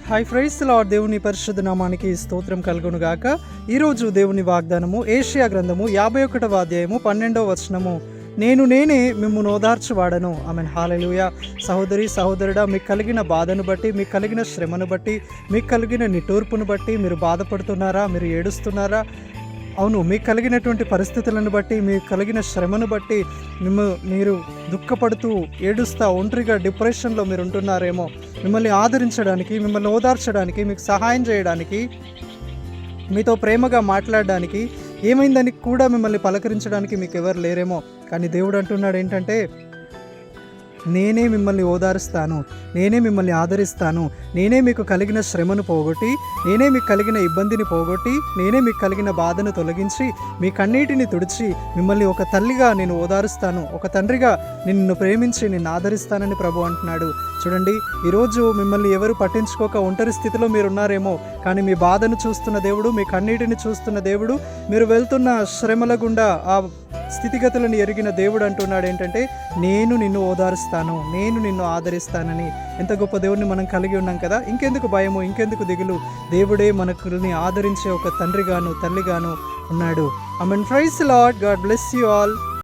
High praise lord. దేవుని పరిశుద్ధ నామానికి స్తోత్రం కలుగును గాక. ఈరోజు దేవుని వాగ్దానము ఏషియా గ్రంథము 51వ అధ్యాయము 12వ వచనము. నేనే మిమ్మును ఓదార్చువాడను. ఆమెన్. హల్లెలూయా. సహోదరి సహోదరుడా, మీకు కలిగిన బాధను బట్టి, మీకు కలిగిన శ్రమను బట్టి, మీకు కలిగిన నిట్టూర్పును బట్టి మీరు బాధపడుతున్నారా? మీరు ఏడుస్తున్నారా? అవును, మీకు కలిగినటువంటి పరిస్థితులను బట్టి, మీకు కలిగిన శ్రమను బట్టి మీరు దుఃఖపడుతూ ఏడుస్తా ఒంటరిగా డిప్రెషన్లో మీరు ఉంటున్నారేమో. మిమ్మల్ని ఆదరించడానికి, మిమ్మల్ని ఓదార్చడానికి, మీకు సహాయం చేయడానికి, మీతో ప్రేమగా మాట్లాడడానికి, ఏమైందని కూడా మిమ్మల్ని పలకరించడానికి మీకు ఎవరు లేరేమో. కానీ దేవుడు అంటున్నాడు ఏంటంటే, నేనే మిమ్మల్ని ఓదారుస్తాను, నేనే మిమ్మల్ని ఆదరిస్తాను, నేనే మీకు కలిగిన శ్రమను పోగొట్టి, నేనే మీకు కలిగిన ఇబ్బందిని పోగొట్టి, నేనే మీకు కలిగిన బాధను తొలగించి, మీ కన్నీటిని తుడిచి, మిమ్మల్ని ఒక తల్లిగా నేను ఓదారుస్తాను, ఒక తండ్రిగా నిన్ను ప్రేమించి నిన్ను ఆదరిస్తానని ప్రభు అంటున్నాడు. చూడండి, ఈరోజు మిమ్మల్ని ఎవరు పట్టించుకోక ఒంటరి స్థితిలో మీరు ఉన్నారేమో. కానీ మీ బాధను చూస్తున్న దేవుడు, మీ కన్నీటిని చూస్తున్న దేవుడు, మీరు వెళ్తున్న శ్రమల గుండా ఆ స్థితిగతులను ఎరిగిన దేవుడు అంటున్నాడు ఏంటంటే, నేను నిన్ను ఓదారుస్తాను, నేను నిన్ను ఆదరిస్తానని. ఎంత గొప్ప దేవుడిని మనం కలిగి ఉన్నాం కదా. ఇంకెందుకు భయము, ఇంకెందుకు దిగులు? దేవుడే మనకుని ఆదరించే ఒక తండ్రిగాను తల్లిగాను ఉన్నాడు. ఆమేన్. Praise the lord. God bless you all.